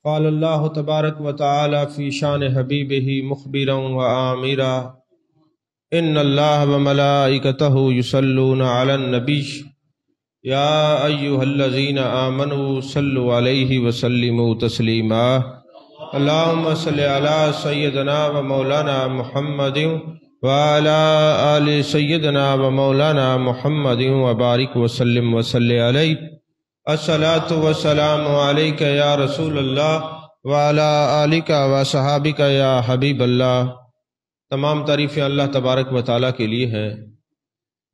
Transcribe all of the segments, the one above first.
قال اللہ تبارک و تعالی فی شان حبیبہ مخبرا و آمرا ان اللہ و ملائکتہ یصلون علی النبی یا ایہا الذین آمنوا صلوا علیہ وسلموا تسلیما اللہم صلی علی سیدنا و مولانا محمد وعلی آل سیدنا و مولانا محمد وبارک وسلم وصلی علیہ الصلاۃ والسلام علیک یا رسول اللہ وعلی آلک و صحابک یا حبیب اللہ۔ تمام تعریفیں اللہ تبارک و تعالیٰ کے لیے ہیں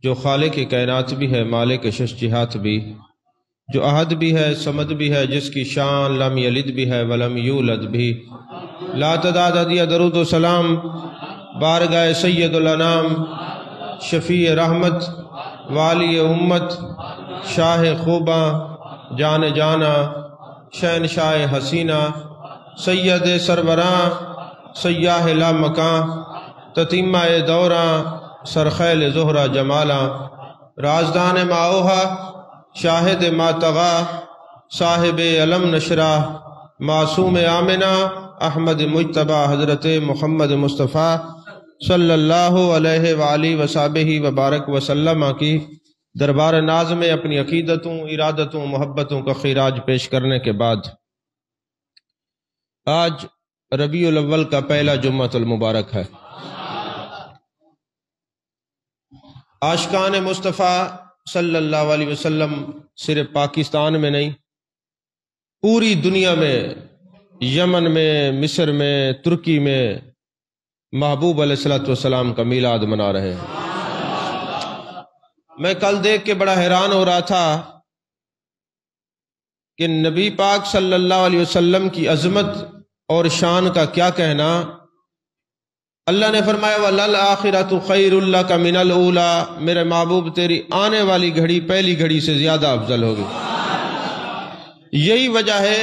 جو خالق کائنات بھی ہے، مالک شش جہات بھی، جو احد بھی ہے، صمد بھی ہے، جس کی شان لم یلد بھی ہے ولم یولد بھی۔ لا تعداد عدد درود و سلام بارگاہ سید الانام، شفیع رحمت، والی امت، شاہ خوباں، جان جانا، شہنشاہ حسینہ، سید سربراں، سیاہ لا مکان، تتیمہ دوراں، سرخیل زہرہ جمالاں، رازدان ماؤہا، شاہد ماتغا، صاحب علم نشرہ، معصوم آمنہ، احمد مجتبہ، حضرت محمد مصطفیٰ صلی اللہ علیہ وآلہ وصحبہ وبارک وسلم کی دربار ناز میں اپنی عقیدتوں، ارادتوں، محبتوں کا خراج پیش کرنے کے بعد آج ربیع الاول کا پہلا جمعہ المبارک ہے۔ عاشقان مصطفیٰ صلی اللہ علیہ وسلم صرف پاکستان میں نہیں، پوری دنیا میں، یمن میں، مصر میں، ترکی میں محبوب علیہ السلام کا میلاد منا رہے ہیں۔ میں کل دیکھ کے بڑا حیران ہو رہا تھا کہ نبی پاک صلی اللہ علیہ وسلم کی عظمت اور شان کا کیا کہنا۔ اللہ نے فرمایا وَلَلْآخِرَةُ خَيْرٌ لَكَ مِنَ الْأُولَىٰ، میرے محبوب تیری آنے والی گھڑی پہلی گھڑی سے زیادہ افضل ہوگی۔ یہی وجہ ہے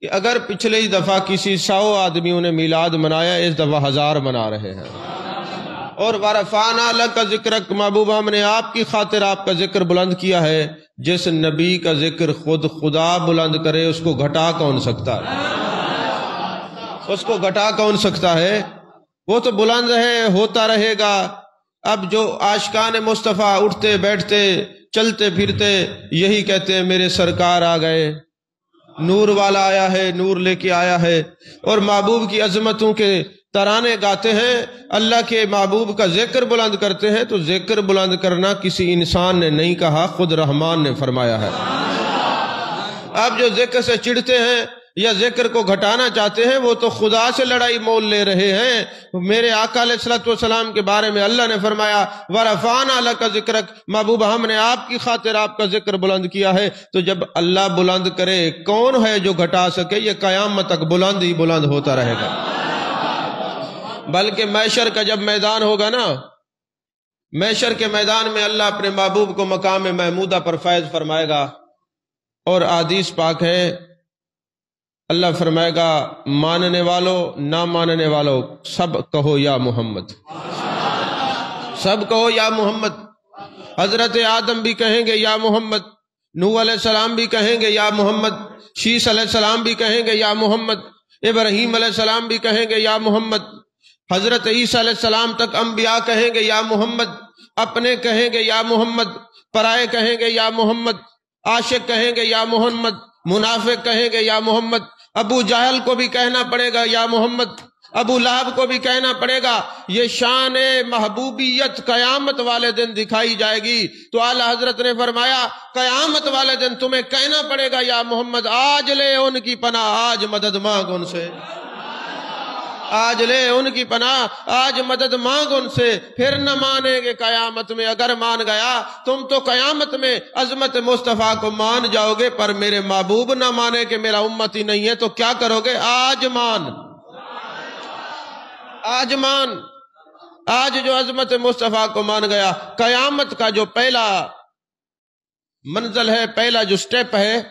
کہ اگر پچھلے ہی دفعہ کسی 100 آدمیوں نے میلاد منایا، اس دفعہ 1000 منا رہے ہیں۔ اور وَرَفَعْنَا لَكَ ذِكْرَكَ، محبوب ہم نے آپ کی خاطر آپ کا ذکر بلند کیا ہے۔ جس نبی کا ذکر خود خدا بلند کرے اس کو گھٹا کون سکتا ہے؟ اس کو گھٹا کون سکتا ہے؟ وہ تو بلند ہے، ہوتا رہے گا۔ اب جو عاشقان مصطفیٰ اٹھتے بیٹھتے چلتے پھرتے یہی کہتے ہیں میرے سرکار آ گئے، نور والا آیا ہے، نور لے کے آیا ہے، اور محبوب کی عظمتوں کے ترانے گاتے ہیں، اللہ کے محبوب کا ذکر بلند کرتے ہیں۔ تو ذکر بلند کرنا کسی انسان نے نہیں کہا، خود رحمان نے فرمایا ہے۔ اب جو ذکر سے چڑھتے ہیں یا ذکر کو گھٹانا چاہتے ہیں وہ تو خدا سے لڑائی مول لے رہے ہیں۔ میرے آقا علیہ السلام کے بارے میں اللہ نے فرمایا وَرَفَعْنَا لَكَ ذِكْرَكَ، محبوب ہم نے آپ کی خاطر آپ کا ذکر بلند کیا ہے۔ تو جب اللہ بلند کرے کون ہے جو گھٹا سکے؟ یہ قیامت تک بلند ہی بلند ہوتا رہے گا۔ بلکہ محشر کا جب میدان ہوگا نا، محشر کے میدان میں اللہ اپنے محبوب کو مقام محمودہ پر فائز فرمائے گا، اور حدیث پاک ہے اللہ فرمائے گا ماننے والوں نہ ماننے والوں سب کہو یا محمد، سب کہو یا محمد۔ حضرت آدم بھی کہیں گے یا محمد، نوح علیہ السلام بھی کہیں گے یا محمد، شیس علیہ السلام بھی کہیں گے یا محمد، ابراہیم علیہ السلام بھی کہیں گے یا محمد، حضرت عیسیٰ علیہ السلام تک انبیاء کہیں گے یا محمد، اپنے کہیں گے یا محمد، پرائے کہیں گے یا محمد، عاشق کہیں گے یا محمد، منافق کہیں گے یا محمد، ابو جہل کو بھی کہنا پڑے گا یا محمد، ابو لہب کو بھی کہنا پڑے گا۔ یہ شان محبوبیت قیامت والے دن دکھائی جائے گی۔ تو اعلیٰ حضرت نے فرمایا قیامت والے دن تمہیں کہنا پڑے گا یا محمد، آج لے ان کی پناہ، آج مدد مانگ ان سے، آج لے ان کی پناہ، آج مدد مانگ ان سے، پھر نہ مانیں گے قیامت میں۔ اگر مان گیا تم تو قیامت میں عظمت مصطفیٰ کو مان جاؤ گے، پر میرے محبوب نہ مانے کہ میرا امتی نہیں ہے تو کیا کرو گے؟ آج مان، آج مان۔ آج جو عظمت مصطفیٰ کو مان گیا، قیامت کا جو پہلا منزل ہے، پہلا جو سٹیپ ہے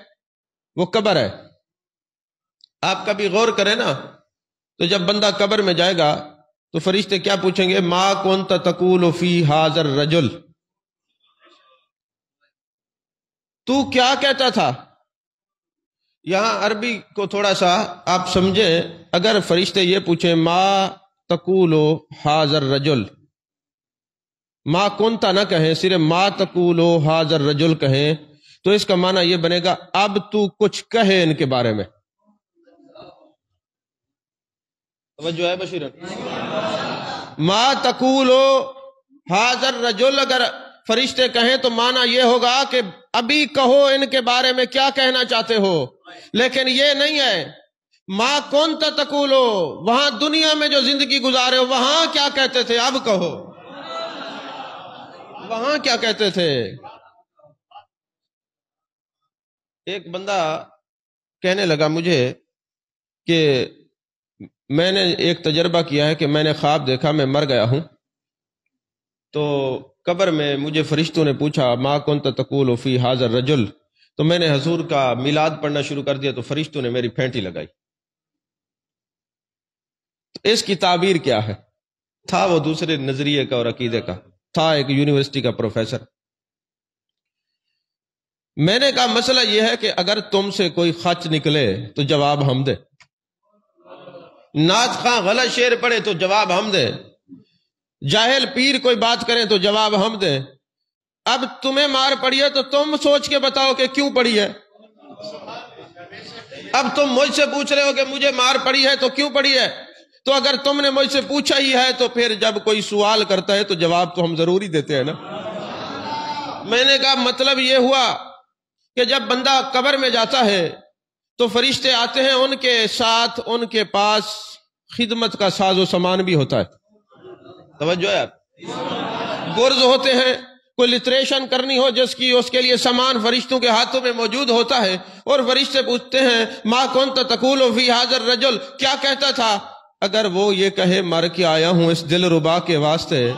وہ قبر ہے۔ آپ کبھی غور کریں نا، تو جب بندہ قبر میں جائے گا تو فرشتے کیا پوچھیں گے؟ ما کنت تقول فی ھذا الرجل، تو کیا کہتا تھا یہاں عربی کو تھوڑا سا آپ سمجھیں. اگر فرشتے یہ پوچھیں ما تقولو حاضر رجل، ما کنتا نہ کہیں، صرف ما تقولو حاضر رجل کہیں، تو اس کا معنی یہ بنے گا اب تو کچھ کہے ان کے بارے میں. توجہ ہے بشیرن؟ ما تقولو حاضر رجل اگر فرشتے کہیں تو معنی یہ ہوگا کہ ابھی کہو ان کے بارے میں کیا کہنا چاہتے ہو. لیکن یہ نہیں ہے. ما کنت تقولو، وہاں دنیا میں جو زندگی گزارے ہو وہاں کیا کہتے تھے اب کہو، وہاں کیا کہتے تھے. ایک بندہ کہنے لگا مجھے کہ میں نے ایک تجربہ کیا ہے کہ میں نے خواب دیکھا میں مر گیا ہوں، تو قبر میں مجھے فرشتوں نے پوچھا ما کنت تقول فی حاضر رجل، تو میں نے حضور کا میلاد پڑھنا شروع کر دیا تو فرشتوں نے میری پھینٹی لگائی. تو اس کی تعبیر کیا ہے؟ تھا وہ دوسرے نظریے کا اور عقیدے کا، تھا ایک یونیورسٹی کا پروفیسر. میں نے کہا مسئلہ یہ ہے کہ اگر تم سے کوئی خط نکلے تو جواب ہم دے، نعت خواں غلط شعر پڑھے تو جواب ہم دے، جاہل پیر کوئی بات کریں تو جواب ہم دیں. اب تمہیں مار پڑی ہے تو تم سوچ کے بتاؤ کہ کیوں پڑی ہے. اب تم مجھ سے پوچھ رہے ہو کہ مجھے مار پڑی ہے تو کیوں پڑی ہے، تو اگر تم نے مجھ سے پوچھا ہی ہے تو پھر جب کوئی سوال کرتا ہے تو جواب تو ہم ضروری دیتے ہیں نا. میں نے کہا مطلب یہ ہوا کہ جب بندہ قبر میں جاتا ہے تو فرشتے آتے ہیں، ان کے ساتھ ان کے پاس خدمت کا ساز و سامان بھی ہوتا ہے. توجہ ہے آپ؟ گرز ہوتے ہیں، کوئی لٹریشن کرنی ہو جس کی، اس کے لیے سامان فرشتوں کے ہاتھوں میں موجود ہوتا ہے. اور فرشتے پوچھتے ہیں ما کنت تقول فی حاضر رجل، کیا کہتا تھا. اگر وہ یہ کہے مر کے آیا ہوں اس دل ربا کے واسطے،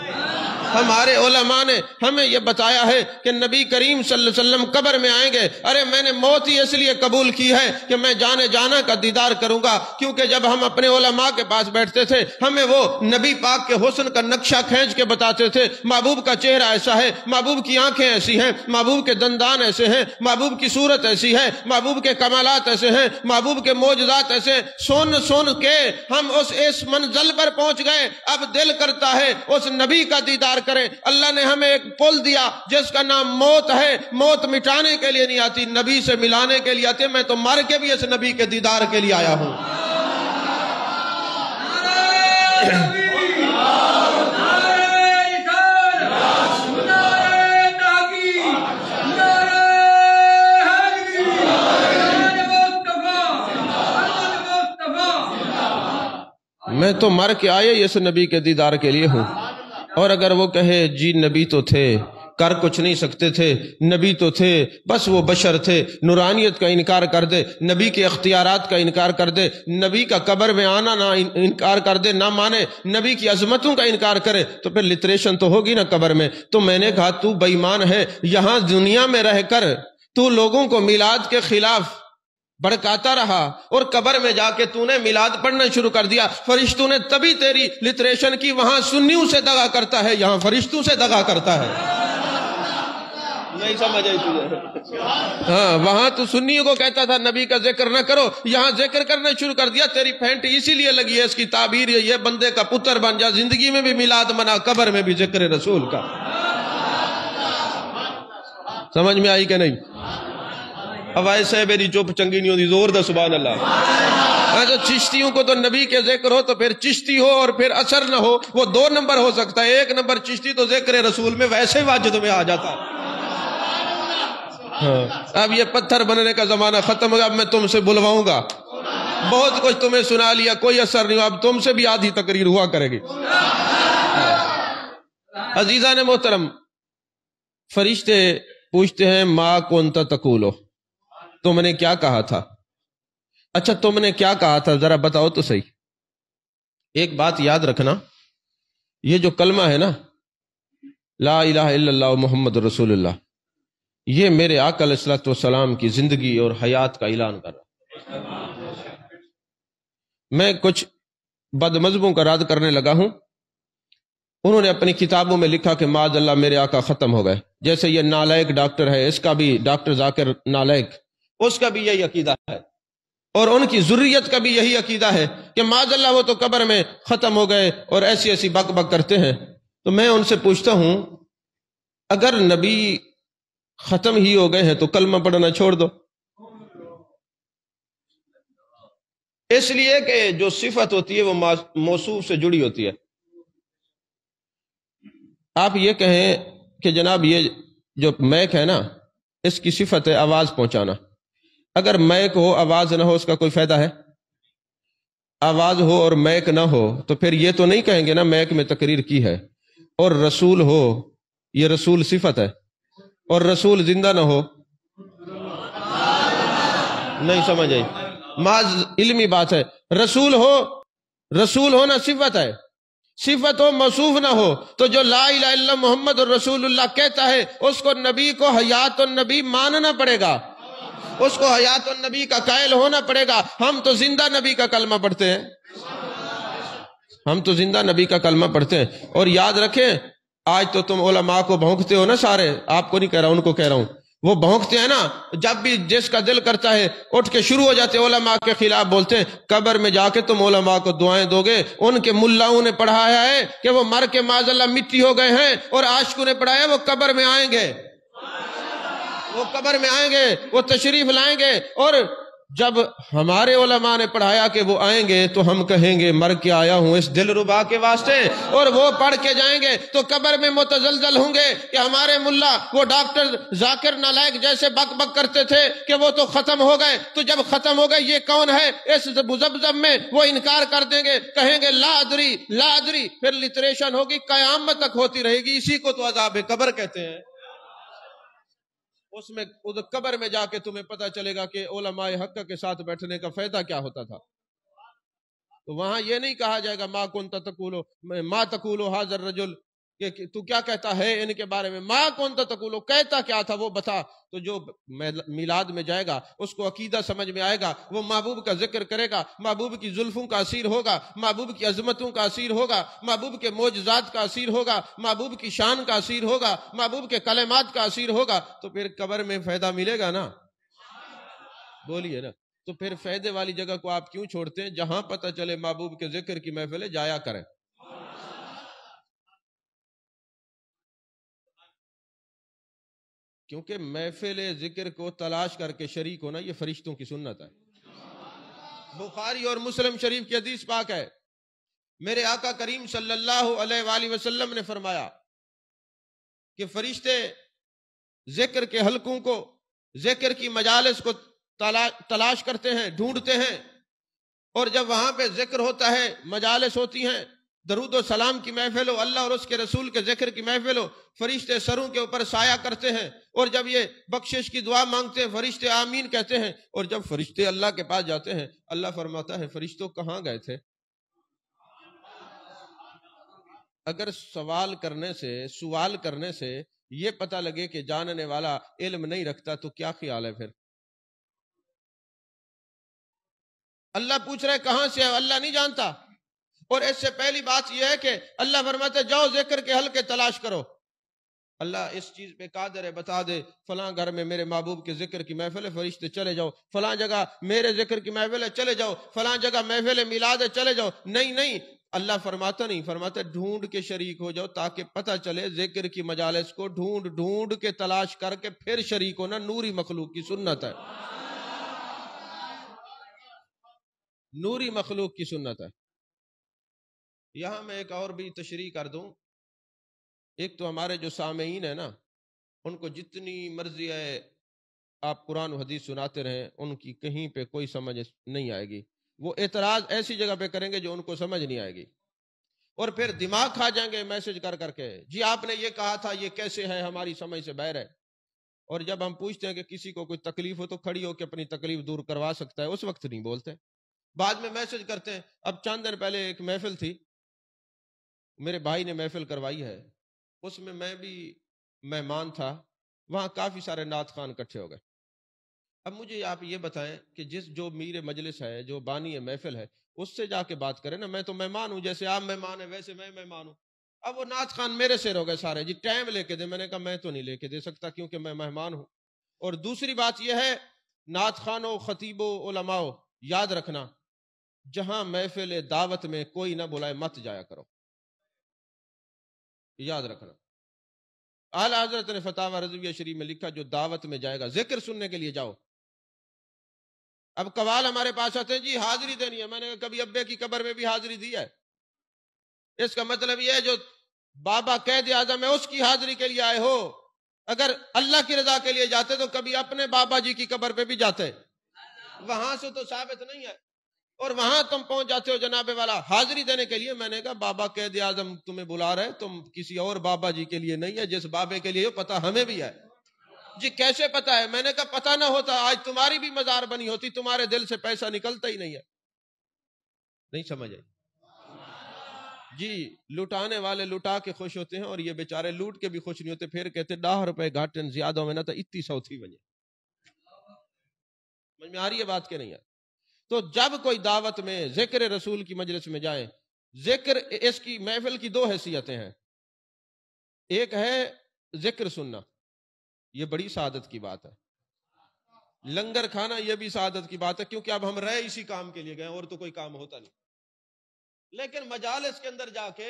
ہمارے علماء نے ہمیں یہ بتایا ہے کہ نبی کریم صلی اللہ علیہ وسلم قبر میں آئیں گے. ارے میں نے موت ہی اس لیے قبول کی ہے کہ میں جانے جانا کا دیدار کروں گا، کیونکہ جب ہم اپنے علماء کے پاس بیٹھتے تھے ہمیں وہ نبی پاک کے حسن کا نقشہ کھینچ کے بتاتے تھے. محبوب کا چہرہ ایسا ہے، محبوب کی آنکھیں ایسی ہیں، محبوب کے دندان ایسے ہیں، محبوب کی صورت ایسی ہے، محبوب کے کمالات ایسے ہیں، محبوب کے معجزات ایسے. سن سن کے ہم اس منزل پر پہنچ گئے. اب دل کرتا ہے اس نبی کا دیدار کریں. اللہ نے ہمیں ایک پل دیا جس کا نام موت ہے. موت مٹانے کے لیے نہیں آتی، نبی سے ملانے کے لیے آتی. میں تو مر کے بھی اس نبی کے دیدار کے لیے آیا ہوں. میں تو مر کے آئے اس نبی کے دیدار کے لیے ہوں. اور اگر وہ کہے جی نبی تو تھے، کر کچھ نہیں سکتے تھے، نبی تو تھے، بس وہ بشر تھے، نورانیت کا انکار کر دے، نبی کے اختیارات کا انکار کر دے، نبی کا قبر میں آنا نہ انکار کر دے، نہ مانے، نبی کی عظمتوں کا انکار کرے، تو پھر لٹریشن تو ہوگی نا قبر میں. تو میں نے کہا تو بے ایمان ہے، یہاں دنیا میں رہ کر تو لوگوں کو میلاد کے خلاف بڑکاتا رہا اور قبر میں جا کے تو نے میلاد پڑھنا شروع کر دیا. فرشتوں نے تبھی تیری لٹریشن کی. وہاں سنیوں سے دغا کرتا ہے، یہاں فرشتوں سے دغا کرتا ہے. نہیں سمجھ آئی تجھے؟ ہاں، وہاں تو سنیوں کو کہتا تھا نبی کا ذکر نہ کرو، یہاں ذکر کرنا شروع کر دیا. تیری پھینٹ اسی لیے لگی ہے، اس کی تعبیر یہ بندے کا پتر بن جا، زندگی میں بھی میلاد منا، قبر میں بھی ذکر رسول کا. سمجھ میں آئی کہ نہیں؟ اب ایسے میری چپ چنگی نہیں ہوتی، زور دا سبحان اللہ. ایسا چشتیوں کو تو نبی کے ذکر ہو تو پھر چشتی ہو اور پھر اثر نہ ہو، وہ دو نمبر ہو سکتا ہے. ایک نمبر چشتی تو ذکر رسول میں ویسے واجد میں آ جاتا. اب یہ پتھر بننے کا زمانہ ختم ہوگا. اب میں تم سے بلواؤں گا، بہت کچھ تمہیں سنا لیا، کوئی اثر نہیں ہوا. اب تم سے بھی آدھی تقریر ہوا کرے گی. عزیزان محترم، فرشتے پوچھتے ہیں ما کنت تقول، تم نے کیا کہا تھا؟ اچھا تم نے کیا کہا تھا ذرا بتاؤ تو صحیح. ایک بات یاد رکھنا، یہ جو کلمہ ہے نا لا الہ الا اللہ محمد رسول اللہ، یہ میرے آقا علیہ الصلوۃ والسلام کی زندگی اور حیات کا اعلان کر رہا. میں کچھ بد مذہبوں کا رد کرنے لگا ہوں. انہوں نے اپنی کتابوں میں لکھا کہ معاذ اللہ میرے آقا ختم ہو گئے. جیسے یہ نالائق ڈاکٹر ہے، اس کا بھی ڈاکٹر ذاکر نالائق، اس کا بھی یہی عقیدہ ہے. اور ان کی ذریت کا بھی یہی عقیدہ ہے کہ معاذ اللہ وہ تو قبر میں ختم ہو گئے اور ایسی ایسی بک بک کرتے ہیں. تو میں ان سے پوچھتا ہوں اگر نبی ختم ہی ہو گئے ہیں تو کلمہ پڑھنا چھوڑ دو. اس لیے کہ جو صفت ہوتی ہے وہ موصوف سے جڑی ہوتی ہے. آپ یہ کہیں کہ جناب یہ جو میک ہے نا اس کی صفت ہے آواز پہنچانا. اگر میک ہو آواز نہ ہو اس کا کوئی فائدہ ہے؟ آواز ہو اور میک نہ ہو تو پھر یہ تو نہیں کہیں گے نا میک میں تقریر کی ہے. اور رسول ہو یہ رسول صفت ہے اور رسول زندہ نہ ہو نہیں سمجھ آئی. محض علمی بات ہے. رسول ہو رسول ہونا صفت ہے. صفت ہو موصوف نہ ہو تو جو لا الہ الا اللہ محمد رسول اللہ کہتا ہے اس کو نبی کو حیات النبی ماننا پڑے گا. اس کو حیات النبی کا قائل ہونا پڑے گا. ہم تو زندہ نبی کا کلمہ پڑھتے ہیں. ہم تو زندہ نبی کا کلمہ پڑھتے ہیں. اور یاد رکھیں آج تو تم علماء کو بھونکتے ہو نا سارے. آپ کو نہیں کہہ رہا ان کو کہہ رہا ہوں. وہ بھونکتے ہیں نا جب بھی جس کا دل کرتا ہے اٹھ کے شروع ہو جاتے علماء کے خلاف بولتے ہیں. قبر میں جا کے تم علماء کو دعائیں دو گے. ان کے ملاؤں نے پڑھایا ہے کہ وہ مر کے معاذ اللہ مٹی ہو گئے ہیں اور عاشقوں نے پڑھایا وہ قبر میں آئیں گے. وہ قبر میں آئیں گے وہ تشریف لائیں گے. اور جب ہمارے علماء نے پڑھایا کہ وہ آئیں گے تو ہم کہیں گے مر کے آیا ہوں اس دل ربا کے واسطے. اور وہ پڑھ کے جائیں گے تو قبر میں متزلزل ہوں گے کہ ہمارے ملا وہ ڈاکٹر ذاکر نالائق جیسے بک بک کرتے تھے کہ وہ تو ختم ہو گئے. تو جب ختم ہو گئے یہ کون ہے اس مزبذب میں وہ انکار کر دیں گے. کہیں گے لا ادری لا ادری. پھر لٹریشن ہوگی قیامت تک ہوتی رہے گی. اسی کو تو عذاب قبر کہتے ہیں. اس میں قبر میں جا کے تمہیں پتہ چلے گا کہ علماء حق کے ساتھ بیٹھنے کا فائدہ کیا ہوتا تھا. تو وہاں یہ نہیں کہا جائے گا ما کنت تقولو ما تقولو حاضر رجل کہ تو کیا کہتا ہے ان کے بارے میں. ما کنت تقولو کہتا کیا تھا وہ بتا. تو جو میلاد میں جائے گا اس کو عقیدہ سمجھ میں آئے گا. وہ محبوب کا ذکر کرے گا. محبوب کی زلفوں کا اسیر ہوگا. محبوب کی عظمتوں کا اسیر ہوگا. محبوب کے معجزات کا اسیر ہوگا. محبوب کی شان کا اسیر ہوگا. محبوب کے کلمات کا اسیر ہوگا. تو پھر قبر میں فائدہ ملے گا نا. بولیے نا. تو پھر فائدے والی جگہ کو آپ کیوں چھوڑتے ہیں؟ جہاں پتہ چلے محبوب کے ذکر کی محفلیں جایا کریں. کیونکہ محفل ذکر کو تلاش کر کے شریک ہونا یہ فرشتوں کی سنت ہے. بخاری اور مسلم شریف کی حدیث پاک ہے. میرے آقا کریم صلی اللہ علیہ وآلہ وسلم نے فرمایا کہ فرشتے ذکر کے حلقوں کو ذکر کی مجالس کو تلاش کرتے ہیں ڈھونڈتے ہیں. اور جب وہاں پہ ذکر ہوتا ہے مجالس ہوتی ہیں درود و سلام کی محفل ہو اللہ اور اس کے رسول کے ذکر کی محفل ہو فرشتے سروں کے اوپر سایہ کرتے ہیں. اور جب یہ بخشش کی دعا مانگتے ہیں فرشتے آمین کہتے ہیں. اور جب فرشتے اللہ کے پاس جاتے ہیں اللہ فرماتا ہے فرشتوں کہاں گئے تھے؟ اگر سوال کرنے سے یہ پتہ لگے کہ جاننے والا علم نہیں رکھتا تو کیا خیال ہے پھر؟ اللہ پوچھ رہے کہاں سے ہے اللہ نہیں جانتا. اور اس سے پہلی بات یہ ہے کہ اللہ فرماتا ہے جاؤ ذکر کے حلقے تلاش کرو. اللہ اس چیز پہ قادر ہے بتا دے فلاں گھر میں میرے محبوب کے ذکر کی محفل ہے فرشتے چلے جاؤ. فلاں جگہ میرے ذکر کی محفل ہے چلے جاؤ. فلاں جگہ محفل میلاد ہے چلے جاؤ. نہیں اللہ فرماتا نہیں. فرماتا ڈھونڈ کے شریک ہو جاؤ تاکہ پتہ چلے ذکر کی مجالس کو ڈھونڈ کے تلاش کر کے پھر شریک ہونا نوری مخلوق کی سنت ہے. نوری مخلوق کی سنت ہے. یہاں میں ایک اور بھی تشریح کر دوں. ایک تو ہمارے جو سامعین ہیں نا ان کو جتنی مرضی ہے آپ قرآن و حدیث سناتے رہیں ان کی کہیں پہ کوئی سمجھ نہیں آئے گی. وہ اعتراض ایسی جگہ پہ کریں گے جو ان کو سمجھ نہیں آئے گی اور پھر دماغ کھا جائیں گے میسج کر کے جی آپ نے یہ کہا تھا یہ کیسے ہے ہماری سمجھ سے باہر ہے. اور جب ہم پوچھتے ہیں کہ کسی کو کوئی تکلیف ہو تو کھڑی ہو کے اپنی تکلیف دور کروا سکتا ہے اس وقت نہیں بولتے. بعد میں میسج کرتے ہیں. اب چند دن پہلے ایک محفل تھی میرے بھائی نے محفل کروائی ہے اس میں میں بھی مہمان تھا. وہاں کافی سارے نعت خوان اکٹھے ہو گئے. اب مجھے آپ یہ بتائیں کہ جو میر مجلس ہے جو بانی محفل ہے اس سے جا کے بات کریں نا. میں تو مہمان ہوں جیسے آپ مہمان ہیں ویسے میں مہمان ہوں. اب وہ نعت خوان میرے سیر ہو گئے سارے جی ٹائم لے کے دے. میں نے کہا میں تو نہیں لے کے دے سکتا کیونکہ میں مہمان ہوں. اور دوسری بات یہ ہے نعت خوانوں خطیبوں علماء یاد رکھنا جہاں محفل دعوت میں کوئی نہ بلائے مت جایا کرو، یاد رکھنا۔ اعلی حضرت نے فتاوی رضویہ شریف میں لکھا جو دعوت میں جائے گا ذکر سننے کے لیے جاؤ۔ اب قوال ہمارے پاس آتے ہیں جی حاضری دینی ہے، میں نے کبھی ابے کی قبر میں بھی حاضری دی ہے؟ اس کا مطلب یہ ہے جو بابا قید اعظم ہے اس کی حاضری کے لیے آئے ہو، اگر اللہ کی رضا کے لیے جاتے تو کبھی اپنے بابا جی کی قبر پہ بھی جاتے، وہاں سے تو ثابت نہیں ہے، اور وہاں تم پہنچ جاتے ہو جناب والا حاضری دینے کے لیے۔ میں نے کہا بابا قید اعظم تمہیں بلا رہے، تم کسی اور بابا جی کے لیے نہیں ہے، جس بابے کے لیے پتہ ہمیں بھی ہے۔ جی کیسے پتہ ہے؟ میں نے کہا پتہ نہ ہوتا آج تمہاری بھی مزار بنی ہوتی، تمہارے دل سے پیسہ نکلتا ہی نہیں ہے۔ نہیں سمجھ آئی؟ جی لٹانے والے لٹا کے خوش ہوتے ہیں اور یہ بیچارے لوٹ کے بھی خوش نہیں ہوتے، پھر کہتے 10 روپے گھاٹن زیادہ میں نہ تو اتنی سو تھی وجہ۔ سمجھ میں آ رہی ہے بات کہ نہیں ہے؟ تو جب کوئی دعوت میں ذکر رسول کی مجلس میں جائیں، ذکر اس کی محفل کی 2 حیثیتیں ہیں، ایک ہے ذکر سننا، یہ بڑی سعادت کی بات ہے، لنگر کھانا یہ بھی سعادت کی بات ہے، کیونکہ اب ہم رہے اسی کام کے لیے گئے اور تو کوئی کام ہوتا نہیں۔ لیکن مجالس کے اندر جا کے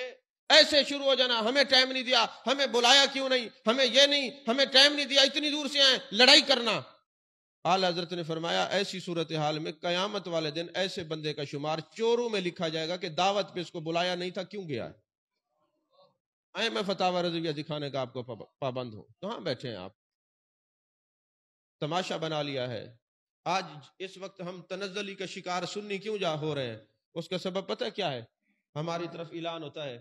ایسے شروع ہو جانا ہمیں ٹائم نہیں دیا، ہمیں بلایا کیوں نہیں، ہمیں یہ نہیں، ہمیں ٹائم نہیں دیا، اتنی دور سے آئے، لڑائی کرنا۔ اعلیٰ حضرت نے فرمایا ایسی صورتحال میں قیامت والے دن ایسے بندے کا شمار چوروں میں لکھا جائے گا کہ دعوت پہ اس کو بلایا نہیں تھا کیوں گیا ہے۔ میں فتاوی رضویہ دکھانے کا آپ کو پابند ہوں، کہاں بیٹھے ہیں آپ؟ تماشا بنا لیا ہے۔ آج اس وقت ہم تنزلی کا شکار سنی کیوں ہو رہے ہیں؟ اس کا سبب پتہ کیا ہے؟ ہماری طرف اعلان ہوتا ہے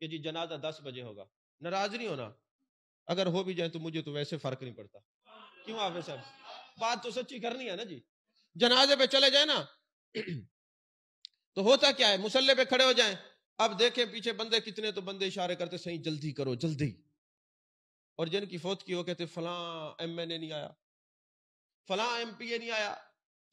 کہ جی جنازہ 10 بجے ہوگا، ناراض نہیں ہونا، اگر ہو بھی جائے تو مجھے تو ویسے فرق نہیں پڑتا، کیوں حافظ صاحب؟ بات تو سچی کرنی ہے نا جی، جنازے پہ چلے جائیں نا تو ہوتا کیا ہے؟ مصلی پہ کھڑے ہو جائیں، اب دیکھیں پیچھے بندے کتنے، تو بندے اشارے کرتے صحیح جلدی کرو جلدی، اور جن کی فوت کی وہ کہتے فلاں ایم این اے نہیں آیا، فلاں ایم پی اے نہیں آیا،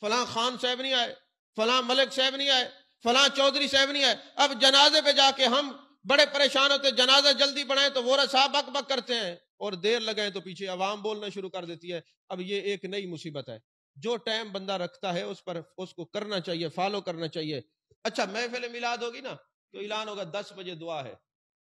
فلاں خان صاحب نہیں آئے، فلاں ملک صاحب نہیں آئے، فلاں چودھری صاحب نہیں آئے۔ اب جنازے پہ جا کے ہم بڑے پریشان ہوتے، جنازہ جلدی بڑھائیں تو وہ صاحب بک بک کرتے ہیں، اور دیر لگائیں تو پیچھے عوام بولنا شروع کر دیتی ہے۔ اب یہ ایک نئی مصیبت ہے، جو ٹائم بندہ رکھتا ہے اس پر اس کو کرنا چاہیے، فالو کرنا چاہیے۔ اچھا محفل میلاد ہوگی نا تو اعلان ہوگا 10 بجے دعا ہے،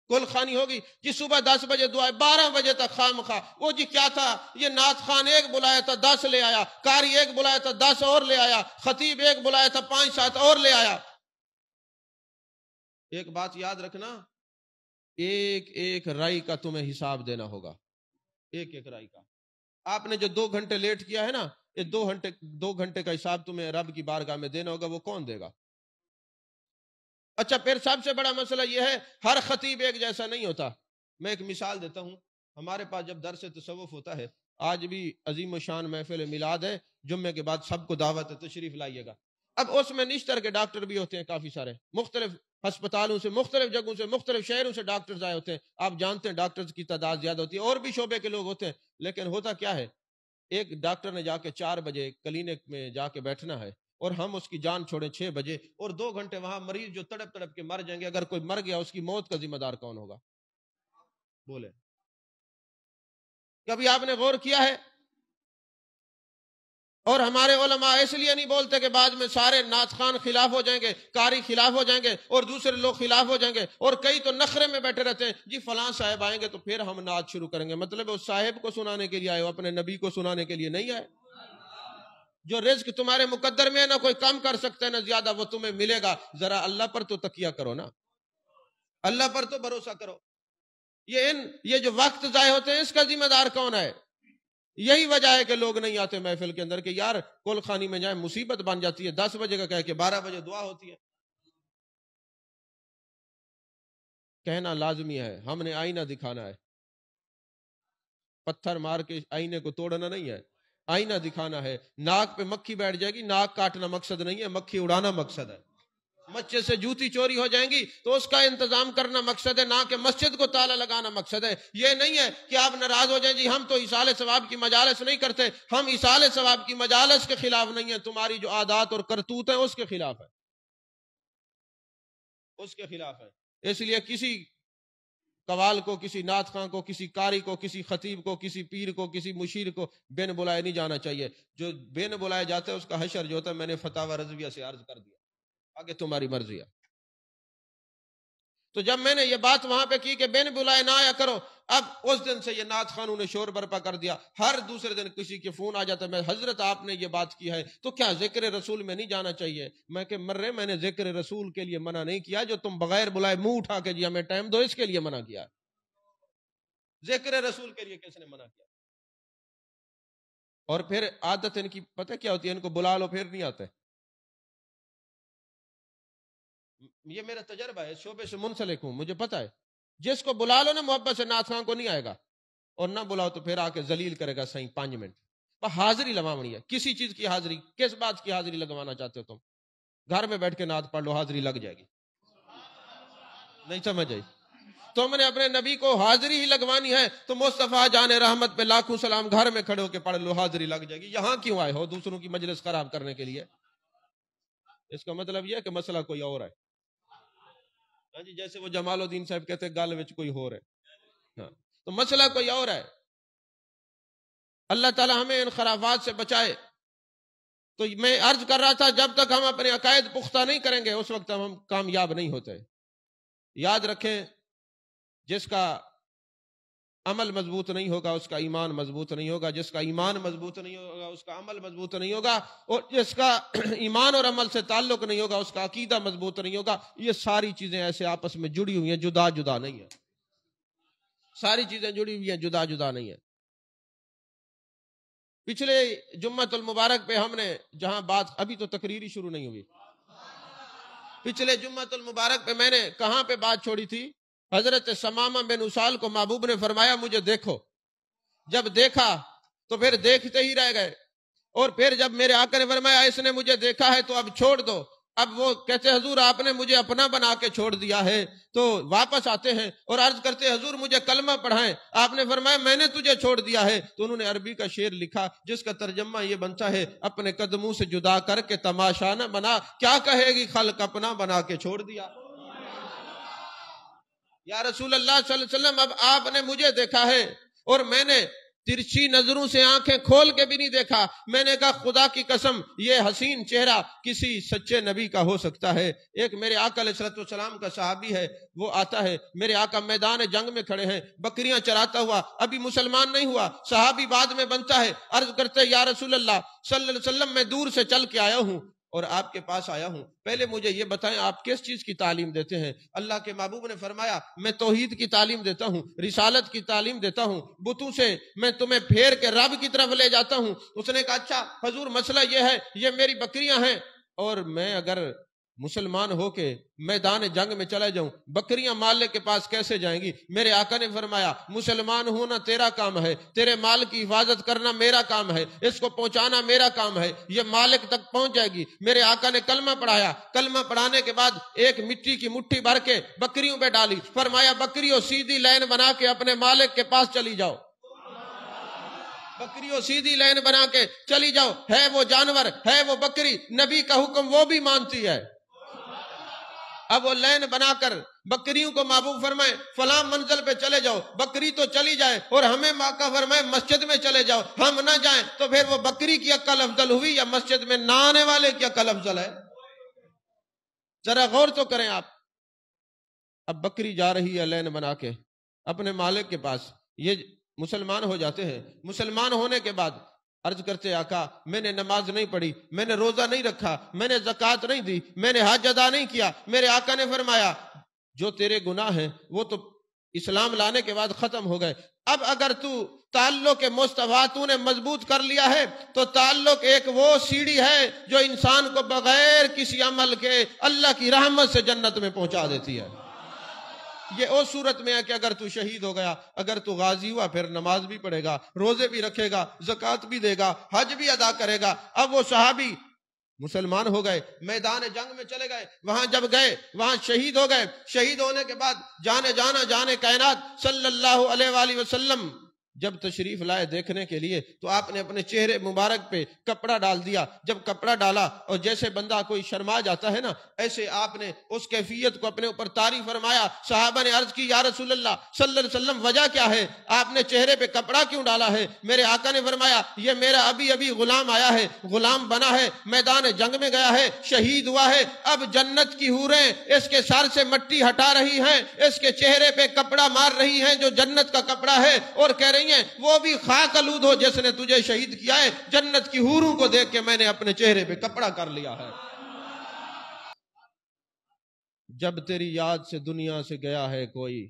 کل خانی ہوگی جی صبح 10 بجے دعا ہے، 12 بجے تک خام خواہ، وہ جی کیا تھا، یہ نعت خان ایک بلایا تھا 10 لے آیا، قاری ایک بلایا تھا 10 اور لے آیا، خطیب ایک بلایا تھا 5-7 اور لے آیا۔ ایک بات یاد رکھنا، ایک ایک رائی کا تمہیں حساب دینا ہوگا، ایک ایک رائی کا۔ آپ نے جو 2 گھنٹے لیٹ کیا ہے نا، یہ 2 گھنٹے کا حساب تمہیں رب کی بارگاہ میں دینا ہوگا، وہ کون دے گا؟ اچھا پھر سب سے بڑا مسئلہ یہ ہے ہر خطیب ایک جیسا نہیں ہوتا۔ میں ایک مثال دیتا ہوں، ہمارے پاس جب درس تصوف ہوتا ہے، آج بھی عظیم و شان محفل میلاد ہے، جمعے کے بعد سب کو دعوت ہے تشریف لائیے گا۔ اب اس میں نشتر کے ڈاکٹر بھی ہوتے ہیں کافی سارے، مختلف ہسپتالوں سے، مختلف جگہوں سے، مختلف شہروں سے ڈاکٹرز آئے ہوتے ہیں، آپ جانتے ہیں ڈاکٹرز کی تعداد زیادہ ہوتی ہے، اور بھی شعبے کے لوگ ہوتے ہیں، لیکن ہوتا کیا ہے، ایک ڈاکٹر نے جا کے 4 بجے کلینک میں جا کے بیٹھنا ہے، اور ہم اس کی جان چھوڑیں 6 بجے، اور 2 گھنٹے وہاں مریض جو تڑپ تڑپ کے مر جائیں گے، اگر کوئی مر گیا اس کی موت کا ذمہ دار کون ہوگا؟ بولے کبھی آپ نے غور کیا ہے؟ اور ہمارے علماء اس لیے نہیں بولتے کہ بعد میں سارے نعت خوان خلاف ہو جائیں گے، قاری خلاف ہو جائیں گے، اور دوسرے لوگ خلاف ہو جائیں گے، اور کئی تو نخرے میں بیٹھے رہتے ہیں جی فلاں صاحب آئیں گے تو پھر ہم نعت شروع کریں گے۔ مطلب اس صاحب کو سنانے کے لیے آئے ہو، اپنے نبی کو سنانے کے لیے نہیں آئے۔ جو رزق تمہارے مقدر میں ہے، نہ کوئی کم کر سکتا ہے نہ زیادہ، وہ تمہیں ملے گا۔ ذرا اللہ پر تو تکیہ کرو نا، اللہ پر تو بھروسہ کرو۔ یہ جو وقت ضائع ہوتے ہیں اس کا ذمہ دار کون ہے؟ یہی وجہ ہے کہ لوگ نہیں آتے محفل کے اندر، کہ یار کل خانی میں جائیں مصیبت بن جاتی ہے، 10 بجے کا کہہ کے 12 بجے دعا ہوتی ہے۔ کہنا لازمی ہے، ہم نے آئینہ دکھانا ہے، پتھر مار کے آئینے کو توڑنا نہیں ہے، آئینہ دکھانا ہے۔ ناک پہ مکھی بیٹھ جائے گی، ناک کاٹنا مقصد نہیں ہے، مکھی اڑانا مقصد ہے۔ مسجد سے جوتی چوری ہو جائیں گی تو اس کا انتظام کرنا مقصد ہے، نہ کہ مسجد کو تالا لگانا مقصد ہے۔ یہ نہیں ہے کہ آپ ناراض ہو جائیں جی ہم تو ایصال ثواب کی مجالس نہیں کرتے، ہم ایصال ثواب کی مجالس کے خلاف نہیں ہیں، تمہاری جو عادات اور کرتوت ہیں اس کے خلاف ہے، اس کے خلاف ہے۔ اس لیے کسی قوال کو، کسی نعت خواں کو، کسی قاری کو، کسی خطیب کو، کسی پیر کو، کسی مشیر کو بن بلائے نہیں جانا چاہیے. جو بن بلائے جاتے ہیں اس کا حشر جو ہوتا ہے میں نے فتاوی رضویہ سے عرض کر دیا، آگے تمہاری مرضی ہے. تو جب میں نے یہ بات وہاں پہ کی کہ بن بلائے نہ آیا کرو، اب اس دن سے یہ نعت خانوں نے شور برپا کر دیا. ہر دوسرے دن کسی کے فون آ جاتا ہے، میں حضرت آپ نے یہ بات کی ہے تو کیا ذکر رسول میں نہیں جانا چاہیے؟ میں کہ مرے میں نے ذکر رسول کے لیے منع نہیں کیا، جو تم بغیر بلائے منہ اٹھا کے جی ہمیں ٹائم دو اس کے لیے منع کیا. ذکر رسول کے لیے کس نے منع کیا؟ اور پھر عادت ان کی پتہ کیا ہوتی ہے، ان کو بلا لو پھر نہیں آتے. یہ میرا تجربہ ہے، شعبے سے منسلک ہوں، مجھے پتہ ہے جس کو بلا لو نا محبت سے نعت خواں کو نہیں آئے گا، اور نہ بلاؤ تو پھر آ کے ذلیل کرے گا. صحیح 5 منٹ حاضری لگوانی ہے. کسی چیز کی حاضری، کس بات کی حاضری لگوانا چاہتے ہو تم؟ گھر میں بیٹھ کے نعت پڑھ لو، حاضری لگ جائے گی. نہیں سمجھ آئی؟ تم نے اپنے نبی کو حاضری ہی لگوانی ہے تو مصطفیٰ جان رحمت پہ لاکھوں سلام، گھر میں کھڑے ہو کے پڑھ لو، حاضری لگ جائے گی. یہاں کیوں آئے ہو دوسروں کی مجلس خراب کرنے کے لیے؟ اس کا مطلب یہ ہے کہ مسئلہ کوئی اور ہے. ہاں جی، جیسے وہ جمال الدین صاحب کہتے ہیں گال وچ کوئی اور ہے. ہاں تو مسئلہ کوئی اور ہے. اللہ تعالی ہمیں ان خرافات سے بچائے. تو میں عرض کر رہا تھا جب تک ہم اپنے عقائد پختہ نہیں کریں گے اس وقت ہم کامیاب نہیں ہوتے. یاد رکھیں جس کا عمل مضبوط نہیں ہوگا اس کا ایمان مضبوط نہیں ہوگا، جس کا ایمان مضبوط نہیں ہوگا اس کا عمل مضبوط نہیں ہوگا، اور جس کا ایمان اور عمل سے تعلق نہیں ہوگا اس کا عقیدہ مضبوط نہیں ہوگا. یہ ساری چیزیں ایسے آپس میں جڑی ہوئی ہیں، جدا جدا نہیں ہیں. ساری چیزیں جڑی ہوئی ہیں، جدا جدا نہیں ہیں. پچھلے جمعۃ المبارک پہ ہم نے جہاں بات، ابھی تو تقریر ہی شروع نہیں ہوئی، پچھلے جمعۃ المبارک پہ میں نے کہاں پہ بات چھوڑی تھی؟ حضرت سمامہ بن اسال کو محبوب نے فرمایا مجھے دیکھو. جب دیکھا تو پھر دیکھتے ہی رہ گئے، اور پھر جب میرے آقا نے فرمایا اس نے مجھے دیکھا ہے تو اب چھوڑ دو. اب وہ کہتے حضور آپ نے مجھے اپنا بنا کے چھوڑ دیا ہے. تو واپس آتے ہیں اور عرض کرتے حضور مجھے کلمہ پڑھائیں. آپ نے فرمایا میں نے تجھے چھوڑ دیا ہے. تو انہوں نے عربی کا شعر لکھا جس کا ترجمہ یہ بنتا ہے اپنے قدموں سے جدا کر کے تماشا نہ بنا، کیا کہے گی خلق اپنا بنا کے چھوڑ دیا. یا رسول اللہ صلی اللہ علیہ وسلم اب آپ نے مجھے دیکھا ہے اور میں نے ترچھی نظروں سے آنکھیں کھول کے بھی نہیں دیکھا. میں نے کہا خدا کی قسم یہ حسین چہرہ کسی سچے نبی کا ہو سکتا ہے. ایک میرے آقا علیہ السلام کا صحابی ہے، وہ آتا ہے، میرے آقا میدان جنگ میں کھڑے ہیں، بکریاں چراتا ہوا، ابھی مسلمان نہیں ہوا، صحابی بعد میں بنتا ہے. عرض کرتے یا رسول اللہ صلی اللہ علیہ وسلم میں دور سے چل کے آیا ہوں اور آپ کے پاس آیا ہوں، پہلے مجھے یہ بتائیں آپ کس چیز کی تعلیم دیتے ہیں؟ اللہ کے محبوب نے فرمایا میں توحید کی تعلیم دیتا ہوں، رسالت کی تعلیم دیتا ہوں، بتوں سے میں تمہیں پھیر کے رب کی طرف لے جاتا ہوں. اس نے کہا اچھا حضور مسئلہ یہ ہے، یہ میری بکریاں ہیں اور میں اگر مسلمان ہو کے میدان جنگ میں چلا جاؤں بکریاں مالک کے پاس کیسے جائیں گی؟ میرے آقا نے فرمایا مسلمان ہونا تیرا کام ہے، تیرے مال کی حفاظت کرنا میرا کام ہے، اس کو پہنچانا میرا کام ہے، یہ مالک تک پہنچ جائے گی. میرے آقا نے کلمہ پڑھایا، کلمہ پڑھانے کے بعد ایک مٹی کی مٹھی بھر کے بکریوں پہ ڈالی، فرمایا بکریوں سیدھی لائن بنا کے اپنے مالک کے پاس چلی جاؤ. بکریوں سیدھی لائن بنا کے چلی جاؤ. ہے وہ جانور، ہے وہ بکری، نبی کا حکم وہ بھی مانتی ہے. اب وہ لائن بنا کر بکریوں کو محبوب فرمائے فلاں منزل پہ چلے جاؤ، بکری تو چلی جائے اور ہمیں ماقا فرمائے مسجد میں چلے جاؤ، ہم نہ جائیں تو پھر وہ بکری کی عقل افضل ہوئی یا مسجد میں نہ آنے والے کی عقل افضل ہے؟ ذرا غور تو کریں آپ. اب بکری جا رہی ہے لائن بنا کے اپنے مالک کے پاس، یہ مسلمان ہو جاتے ہیں. مسلمان ہونے کے بعد عرض کرتے آقا میں نے نماز نہیں پڑھی، میں نے روزہ نہیں رکھا، میں نے زکوٰۃ نہیں دی، میں نے حج ادا نہیں کیا. میرے آقا نے فرمایا جو تیرے گناہ ہیں وہ تو اسلام لانے کے بعد ختم ہو گئے. اب اگر تو تعلق مصطفیٰ تو نے مضبوط کر لیا ہے تو تعلق ایک وہ سیڑھی ہے جو انسان کو بغیر کسی عمل کے اللہ کی رحمت سے جنت میں پہنچا دیتی ہے. یہ اس صورت میں ہے کہ اگر تو شہید ہو گیا، اگر تو غازی ہوا پھر نماز بھی پڑھے گا، روزے بھی رکھے گا، زکوٰۃ بھی دے گا، حج بھی ادا کرے گا. اب وہ صحابی مسلمان ہو گئے، میدان جنگ میں چلے گئے، وہاں جب گئے وہاں شہید ہو گئے. شہید ہونے کے بعد جانے کائنات صلی اللہ علیہ وآلہ وسلم جب تشریف لائے دیکھنے کے لیے تو آپ نے اپنے چہرے مبارک پہ کپڑا ڈال دیا. جب کپڑا ڈالا اور جیسے بندہ کوئی شرما جاتا ہے نا، ایسے آپ نے اس کیفیت کو اپنے اوپر طاری فرمایا. صحابہ نے عرض کی یا رسول اللہ صلی اللہ علیہ وسلم وجہ کیا ہے؟ آپ نے چہرے پہ کپڑا کیوں ڈالا ہے؟ میرے آقا نے فرمایا یہ میرا ابھی غلام آیا ہے، غلام بنا ہے، میدان جنگ میں گیا ہے، شہید ہوا ہے، اب جنت کی حوریں اس کے سر سے مٹی ہٹا رہی ہیں، اس کے چہرے پہ کپڑا مار رہی ہیں جو جنت کا کپڑا ہے، اور کہہ رہی ہیں وہ بھی خاک آلود ہو جس نے تجھے شہید کیا ہے. جنت کی حوروں کو دیکھ کے میں نے اپنے چہرے پہ کپڑا کر لیا ہے. جب تیری یاد سے دنیا سے گیا ہے کوئی،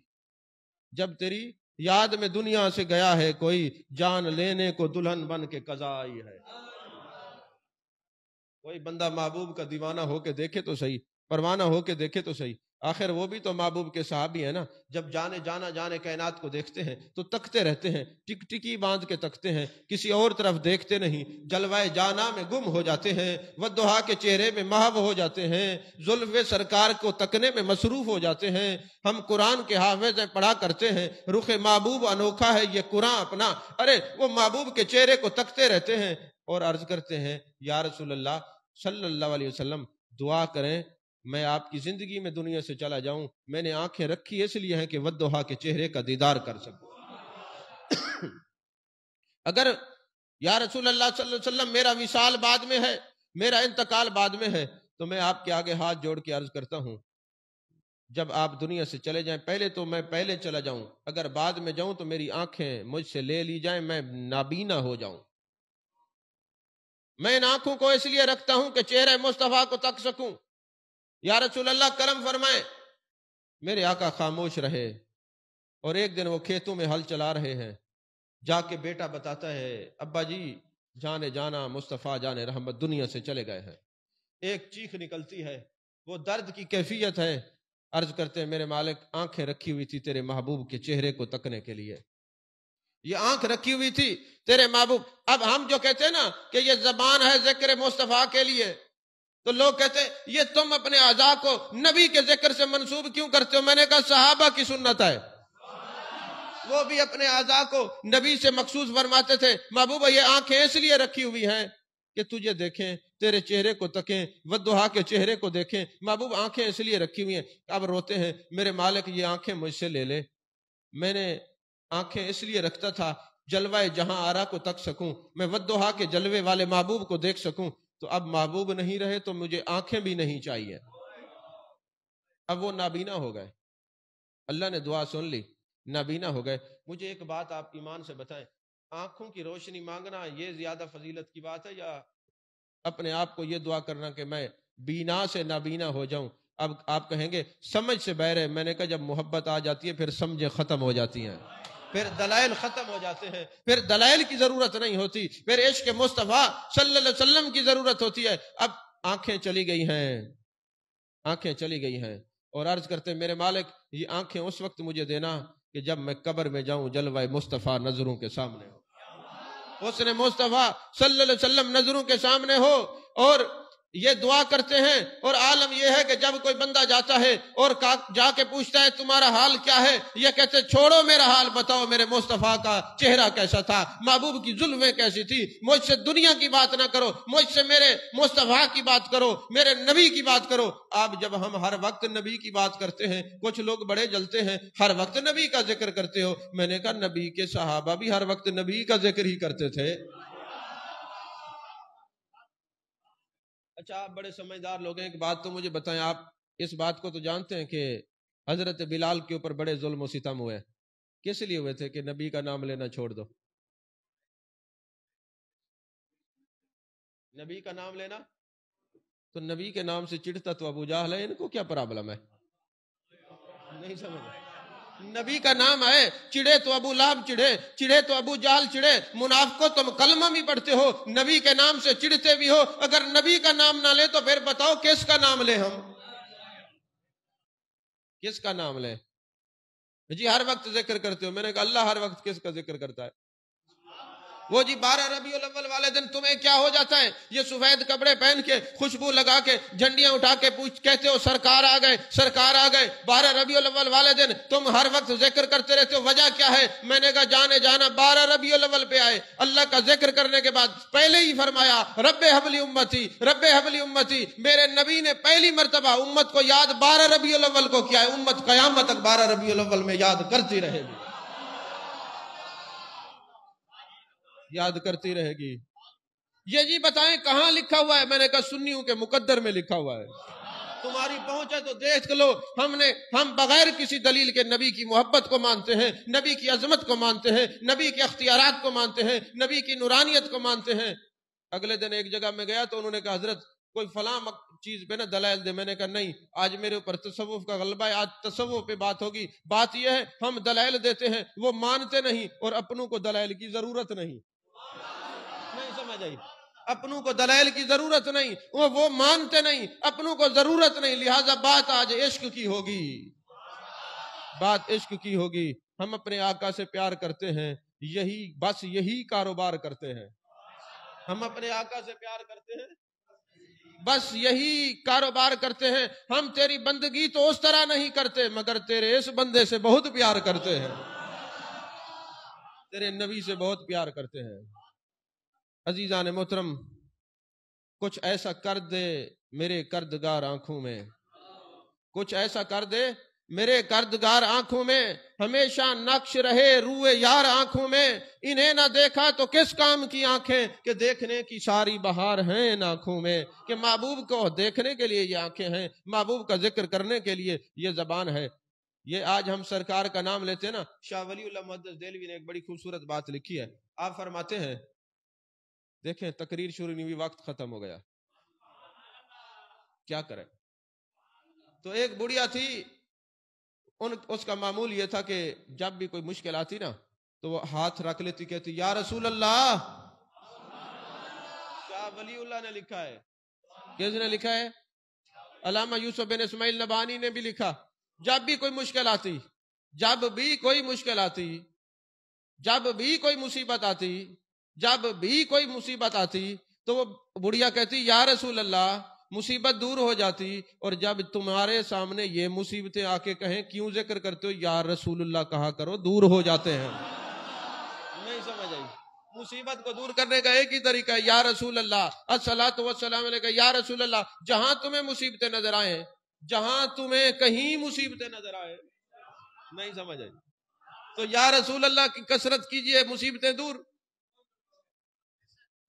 جب تیری یاد میں دنیا سے گیا ہے کوئی، جان لینے کو دلہن بن کے قضا آئی ہے. کوئی بندہ محبوب کا دیوانہ ہو کے دیکھے تو صحیح، پروانہ ہو کے دیکھے تو صحیح. آخر وہ بھی تو محبوب کے صحابی ہیں نا. جب جانے کائنات کو دیکھتے ہیں تو تکتے رہتے ہیں، ٹک ٹکی باندھ کے تکتے ہیں، کسی اور طرف دیکھتے نہیں. جلوائے جانا میں گم ہو جاتے ہیں، والضحیٰ کے چہرے میں محو ہو جاتے ہیں، زلف سرکار کو تکنے میں مصروف ہو جاتے ہیں. ہم قرآن کے حافظ پڑھا کرتے ہیں، رخ محبوب انوکھا ہے یہ قرآن اپنا. ارے وہ محبوب کے چہرے کو تکتے رہتے ہیں اور عرض کرتے ہیں یا رسول اللہ صلی اللہ علیہ وسلم دعا کریں میں آپ کی زندگی میں دنیا سے چلا جاؤں. میں نے آنکھیں رکھی اس لیے ہیں کہ والضحیٰ کے چہرے کا دیدار کر سکوں. اگر یا رسول اللہ صلی اللہ علیہ وسلم میرا وصال بعد میں ہے، میرا انتقال بعد میں ہے، تو میں آپ کے آگے ہاتھ جوڑ کے عرض کرتا ہوں جب آپ دنیا سے چلے جائیں پہلے تو میں پہلے چلا جاؤں، اگر بعد میں جاؤں تو میری آنکھیں مجھ سے لے لی جائیں، میں نابینا ہو جاؤں. میں ان آنکھوں کو اس لیے رکھتا ہوں کہ چہرے مصطفیٰ کو تک سکوں. یا رسول اللہ کرم فرمائیں. میرے آقا خاموش رہے اور ایک دن وہ کھیتوں میں ہل چلا رہے ہیں، جا کے بیٹا بتاتا ہے ابا جی جانے جانا مصطفیٰ جانے رحمت دنیا سے چلے گئے ہیں. ایک چیخ نکلتی ہے، وہ درد کی کیفیت ہے. عرض کرتے ہیں میرے مالک آنکھیں رکھی ہوئی تھی تیرے محبوب کے چہرے کو تکنے کے لیے، یہ آنکھ رکھی ہوئی تھی تیرے محبوب. اب ہم جو کہتے ہیں نا کہ یہ زبان ہے ذکر مصطفیٰ کے لیے، تو لوگ کہتے ہیں یہ تم اپنے اعضاء کو نبی کے ذکر سے منسوب کیوں کرتے ہو؟ میں نے کہا صحابہ کی سنت ہے، وہ بھی اپنے اعضاء کو نبی سے مخصوص فرماتے تھے. محبوب یہ آنکھیں اس لیے رکھی ہوئی ہیں کہ تجھے دیکھیں، تیرے چہرے کو تکیں، والضحیٰ کے چہرے کو دیکھیں. محبوب آنکھیں اس لیے رکھی ہوئی ہیں. اب روتے ہیں میرے مالک یہ آنکھیں مجھ سے لے لے. میں نے آنکھیں اس لیے رکھتا تھا جلوہ جہاں آرا کو تک سکوں، میں والضحیٰ کے جلوے والے محبوب کو دیکھ سکوں. تو اب محبوب نہیں رہے تو مجھے آنکھیں بھی نہیں چاہیے. اب وہ نابینا ہو گئے، اللہ نے دعا سن لی، نابینا ہو گئے. مجھے ایک بات آپ ایمان سے بتائیں، آنکھوں کی روشنی مانگنا یہ زیادہ فضیلت کی بات ہے یا اپنے آپ کو یہ دعا کرنا کہ میں بینا سے نابینا ہو جاؤں؟ اب آپ کہیں گے سمجھ سے بہر ہے. میں نے کہا جب محبت آ جاتی ہے پھر سمجھیں ختم ہو جاتی ہیں، پھر دلائل ختم ہو جاتے ہیں، پھر دلائل کی ضرورت نہیں ہوتی، پھر عشق مصطفیٰ صلی اللہ علیہ وسلم کی ضرورت ہوتی ہے. اب آنکھیں چلی گئی ہیں، آنکھیں چلی گئی ہیں اور عرض کرتے میرے مالک یہ آنکھیں اس وقت مجھے دینا کہ جب میں قبر میں جاؤں جلوہ مصطفیٰ نظروں کے سامنے ہو، حسن مصطفیٰ صلی اللہ علیہ وسلم نظروں کے سامنے ہو. اور یہ دعا کرتے ہیں اور عالم یہ ہے کہ جب کوئی بندہ جاتا ہے اور جا کے پوچھتا ہے تمہارا حال کیا ہے، یہ کہتے چھوڑو میرا حال، بتاؤ میرے مصطفیٰ کا چہرہ کیسا تھا، محبوب کی زلفیں کیسی تھی. مجھ سے دنیا کی بات نہ کرو، مجھ سے میرے مصطفیٰ کی بات کرو، میرے نبی کی بات کرو. آپ جب ہم ہر وقت نبی کی بات کرتے ہیں، کچھ لوگ بڑے جلتے ہیں ہر وقت نبی کا ذکر کرتے ہو. میں نے کہا نبی کے صحابہ بھی ہر وقت نبی کا ذکر ہی کرتے تھے. اچھا آپ بڑے سمجھدار لوگ ہیں، ایک بات تو مجھے بتائیں، آپ اس بات کو تو جانتے ہیں کہ حضرت بلال کے اوپر بڑے ظلم و ستم ہوئے، کس لیے ہوئے تھے؟ کہ نبی کا نام لینا چھوڑ دو. نبی کا نام لینا، تو نبی کے نام سے چڑھتا تو ابو جہل ہے، ان کو کیا پرابلم ہے؟ نہیں سمجھ. نبی کا نام ہے، چڑھے تو ابو لہب چڑھے، چڑھے تو ابو جہل چڑھے. منافقو تم کلمہ بھی پڑھتے ہو، نبی کے نام سے چڑھتے بھی ہو. اگر نبی کا نام نہ لے تو پھر بتاؤ کس کا نام لیں ہم؟ کس کا نام لیں؟ جی ہر وقت ذکر کرتے ہو. میں نے کہا اللہ ہر وقت کس کا ذکر کرتا ہے؟ وہ جی 12 ربیع الاول والے دن تمہیں کیا ہو جاتا ہے؟ یہ سفید کپڑے پہن کے خوشبو لگا کے جھنڈیاں اٹھا کے کہتے ہو سرکار آ گئے سرکار آ گئے. 12 ربیع الاول والے دن تم ہر وقت ذکر کرتے رہتے ہو، وجہ کیا ہے؟ میں نے کہا جانے جانا 12 ربیع الاول پہ آئے، اللہ کا ذکر کرنے کے بعد پہلے ہی فرمایا رب حب لی امتی رب حب لی امتی. میرے نبی نے پہلی مرتبہ امت کو یاد 12 ربیع الاول کو کیا ہے. امت قیامت تک 12 ربیع الاول میں یاد کرتی رہے گی، یاد کرتی رہے گی. یہ جی بتائیں کہاں لکھا ہوا ہے؟ میں نے کہا سنیوں کے مقدر میں لکھا ہوا ہے. تمہاری پہنچ ہے تو دیکھ لو. ہم بغیر کسی دلیل کے نبی کی محبت کو مانتے ہیں، نبی کی عظمت کو مانتے ہیں، نبی کے اختیارات کو مانتے ہیں، نبی کی نورانیت کو مانتے ہیں. اگلے دن ایک جگہ میں گیا تو انہوں نے کہا حضرت کوئی فلاں چیز پہ نا دلائل دے. میں نے کہا نہیں، آج میرے اوپر تصوف کا غلبہ ہے، آج تصوف پہ بات ہوگی. بات یہ ہے ہم دلائل دیتے ہیں، وہ مانتے نہیں، اور اپنوں کو دلائل کی ضرورت نہیں. نہیں سمجھ آئی؟ اپنوں کو دلائل کی ضرورت نہیں، وہ مانتے نہیں، اپنوں کو ضرورت نہیں. لہٰذا بات آج عشق کی ہوگی، بات عشق کی ہوگی. ہم اپنے آقا سے پیار کرتے ہیں، یہی کاروبار کرتے ہیں. ہم اپنے آقا سے پیار کرتے ہیں، بس یہی کاروبار کرتے ہیں. ہم تیری بندگی تو اس طرح نہیں کرتے، مگر تیرے اس بندے سے بہت پیار کرتے ہیں، تیرے نبی سے بہت پیار کرتے ہیں. عزیزان محترم، کچھ ایسا کر دے میرے کردگار آنکھوں میں، کچھ ایسا کر دے میرے کردگار آنکھوں میں، ہمیشہ نقش رہے روئے یار آنکھوں میں. انہیں نہ دیکھا تو کس کام کی آنکھیں، کہ دیکھنے کی ساری بہار ہیں ان آنکھوں میں. کہ محبوب کو دیکھنے کے لیے یہ آنکھیں ہیں، محبوب کا ذکر کرنے کے لیے یہ زبان ہے. یہ آج ہم سرکار کا نام لیتے ہیں نا. شاہ ولی اللہ محدث دہلوی نے ایک بڑی خوبصورت بات لکھی ہے. آپ فرماتے ہیں، دیکھیں تقریر شروع نہیں ہوئی، وقت ختم ہو گیا، کیا کریں. تو ایک بڑھیا تھی، اس کا معمول یہ تھا کہ جب بھی کوئی مشکل آتی نا تو وہ ہاتھ رکھ لیتی، کہتی یا رسول اللہ. شاہ ولی اللہ نے لکھا ہے. کس نے لکھا ہے؟ علامہ یوسف بن اسماعیل نبہانی نے بھی لکھا. جب بھی کوئی مشکل آتی، جب بھی کوئی مشکل آتی، جب بھی کوئی مصیبت آتی، جب بھی کوئی مصیبت آتی تو وہ بڑھیا کہتی یا رسول اللہ، مصیبت دور ہو جاتی. اور جب تمہارے سامنے یہ مصیبتیں آ کے کہیں کیوں ذکر کرتے ہو، یا رسول اللہ کہا کرو، دور ہو جاتے ہیں. نہیں سمجھ آئی؟ مصیبت کو دور کرنے کا ایک ہی طریقہ ہے، یا رسول اللہ الصلاۃ والسلام علیہ. یا رسول اللہ، جہاں تمہیں مصیبتیں نظر آئیں، جہاں تمہیں کہیں مصیبتیں نظر آئیں، نہیں سمجھ آئی تو یا رسول اللہ کی کثرت کیجئے، مصیبتیں دور.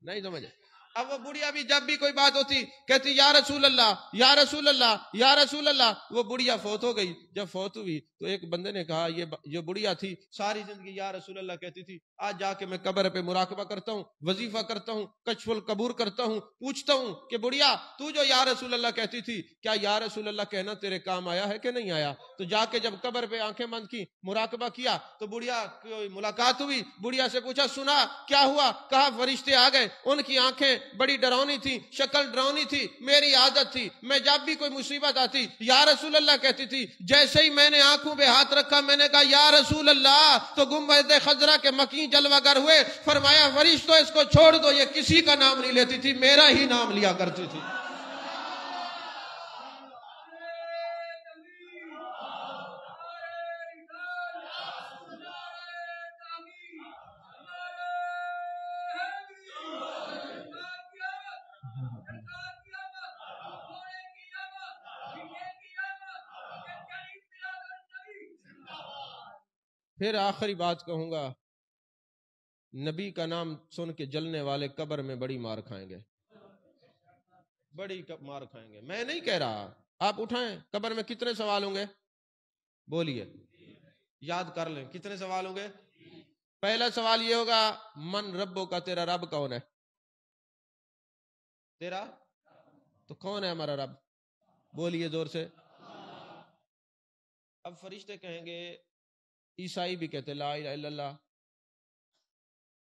نہیں سمجھے؟ اب وہ بڑھیا بھی جب بھی کوئی بات ہوتی کہتی یا رسول اللہ یا رسول اللہ یا رسول اللہ. وہ بڑھیا فوت ہو گئی. جب فوت ہوئی تو ایک بندے نے کہا یہ بڑھیا تھی، ساری زندگی یا رسول اللہ کہتی تھی، آج جا کے میں قبر پہ مراقبہ کرتا ہوں، وظیفہ کرتا ہوں، کشف القبور کرتا ہوں، پوچھتا ہوں کہ بڑھیا تو جو یا رسول اللہ کہتی تھی، کیا یا رسول اللہ کہنا تیرے کام آیا ہے کہ نہیں آیا؟ تو جا کے جب قبر پہ آنکھیں بند کی، مراقبہ کیا تو بڑھیا ملاقات ہوئی. بڑھیا سے پوچھا سنا کیا ہوا؟ کہا فرشتے آ گئے، ان کی آنکھیں بڑی ڈراؤنی تھی، شکل ڈراؤنی تھی. میری عادت تھی میں جب بھی کوئی مصیبت آتی یا رسول اللہ کہتی تھی. جیسے ہی میں نے آنکھوں پہ ہاتھ رکھا، میں نے کہا یا رسول اللہ، تو گنبد خضرا کے مکین جلوہ گر ہوئے. فرمایا فرشتوں اس کو چھوڑ دو، یہ کسی کا نام نہیں لیتی تھی، میرا ہی نام لیا کرتی تھی. پھر آخری بات کہوں گا، نبی کا نام سن کے جلنے والے قبر میں بڑی مار کھائیں گے، بڑی مار کھائیں گے. میں نہیں کہہ رہا، آپ اٹھائیں، قبر میں کتنے سوال ہوں گے؟ بولیے، یاد کر لیں کتنے سوال ہوں گے. پہلا سوال یہ ہوگا من ربوں کا، تیرا رب کون ہے؟ تیرا تو کون ہے ہمارا رب؟ بولیے زور سے. اب فرشتے کہیں گے، عیسائی بھی کہتے لا الہ الا اللہ،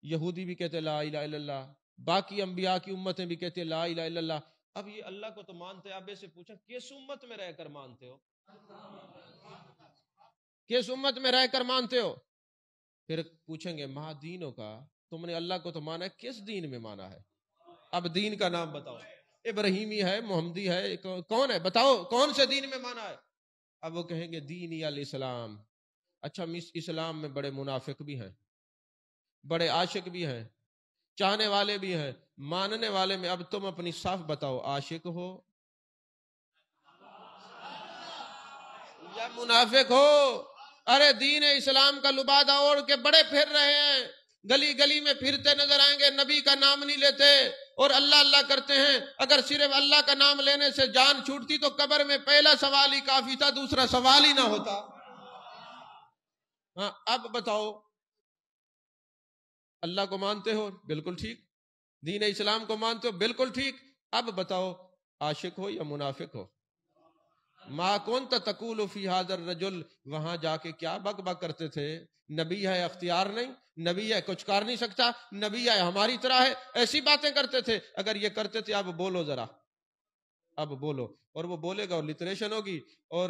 یہودی بھی کہتے لا الہ الا اللہ، باقی انبیاء کی امتیں بھی کہتے لا الہ الا اللہ. اب یہ اللہ کو تو مانتے، اب سے پوچھا کس امت میں رہ کر مانتے ہو؟ کس امت میں رہ کر مانتے ہو؟ پھر پوچھیں گے مہادینوں کا، تم نے اللہ کو تو مانا ہے، کس دین میں مانا ہے؟ اب دین کا نام بتاؤ، ابراہیمی ہے، محمدی ہے، کون ہے؟ بتاؤ کون سے دین میں مانا ہے؟ اب وہ کہیں گے دینی الاسلام۔ اچھا، اسلام میں بڑے منافق بھی ہیں، بڑے عاشق بھی ہیں، چاہنے والے بھی ہیں، ماننے والے میں اب تم اپنی صاف بتاؤ، عاشق ہو یا منافق ہو؟ ارے دین اسلام کا لبادہ اوڑھ کے بڑے پھر رہے ہیں، گلی گلی میں پھرتے نظر آئیں گے، نبی کا نام نہیں لیتے اور اللہ اللہ کرتے ہیں۔ اگر صرف اللہ کا نام لینے سے جان چھوٹتی تو قبر میں پہلا سوال ہی کافی تھا، دوسرا سوال ہی نہ ہوتا۔ ہاں اب بتاؤ، اللہ کو مانتے ہو؟ بالکل ٹھیک۔ دین اسلام کو مانتے ہو؟ بالکل ٹھیک۔ اب بتاؤ، عاشق ہو یا منافق ہو؟ ما کنت تقول فی ھذا الرجل، وہاں جا کے کیا بک بک کرتے تھے؟ نبی ہے اختیار نہیں، نبی ہے کچھ کر نہیں سکتا، نبی ہے ہماری طرح ہے، ایسی باتیں کرتے تھے۔ اگر یہ کرتے تھے اب بولو ذرا، اب بولو۔ اور وہ بولے گا اور لٹریشن ہوگی، اور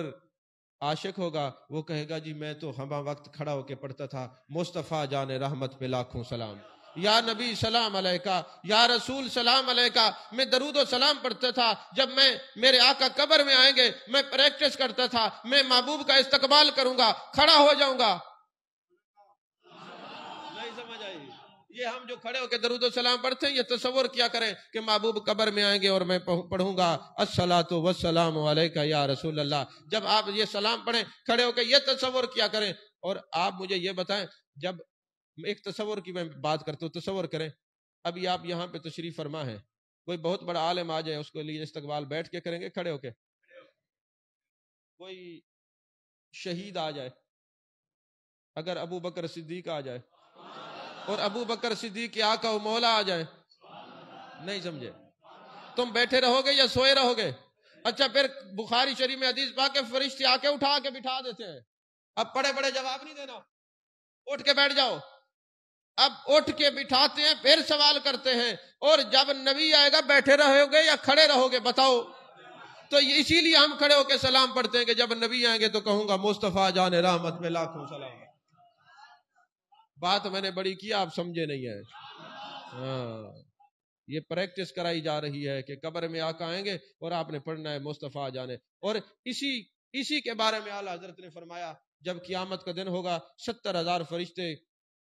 عاشق ہوگا، وہ کہے گا جی میں تو ہمہ وقت کھڑا ہو کے پڑھتا تھا، مصطفیٰ جان رحمت پہ لاکھوں سلام، یا نبی سلام علیکہ، یا رسول سلام علیکہ۔ میں درود و سلام پڑھتا تھا، جب میں میرے آقا قبر میں آئیں گے میں پریکٹس کرتا تھا، میں محبوب کا استقبال کروں گا، کھڑا ہو جاؤں گا۔ نہیں سمجھ آئی؟ یہ ہم جو کھڑے ہو کے درود و سلام پڑھتے ہیں، یہ تصور کیا کریں کہ محبوب قبر میں آئیں گے اور میں پڑھوں گا الصلاۃ والسلام علیکہ یا رسول اللہ۔ جب آپ یہ سلام پڑھیں کھڑے ہو کے، یہ تصور کیا کریں۔ اور آپ مجھے یہ بتائیں، جب ایک تصور کی میں بات کرتا ہوں، تصور کریں ابھی آپ یہاں پہ تشریف فرما ہے، کوئی بہت بڑا عالم آ جائے، اس کے لیے استقبال بیٹھ کے کریں گے کھڑے ہو کے؟ کوئی شہید آ جائے، اگر ابو بکر صدیق آ جائے اور ابو بکر صدیق کے آقا و مولا آ جائے، نہیں سمجھے؟ تم بیٹھے رہو گے یا سوئے رہو گے؟ اچھا پھر بخاری شریف میں حدیث پاک کے فرشتے آ کے اٹھا کے بٹھا دیتے ہیں، اب بڑے بڑے جواب نہیں دینا، اٹھ کے بیٹھ جاؤ۔ اب اٹھ کے بٹھاتے ہیں، پھر سوال کرتے ہیں، اور جب نبی آئے گا بیٹھے رہو گے یا کھڑے رہو گے؟ بتاؤ۔ تو اسی لیے ہم کھڑے ہو کے سلام پڑھتے ہیں کہ جب نبی آئیں گے تو کہوں گا مصطفیٰ جان رحمت میں لاکھوں سلام۔ بات میں نے بڑی کی، آپ سمجھے نہیں ہے؟ ہاں، یہ پریکٹس کرائی جا رہی ہے کہ قبر میں آقا آئیں گے اور آپ نے پڑھنا ہے مصطفیٰ جانے۔ اور اسی کے بارے میں اعلیٰ حضرت نے فرمایا، جب قیامت کا دن ہوگا 70,000 فرشتے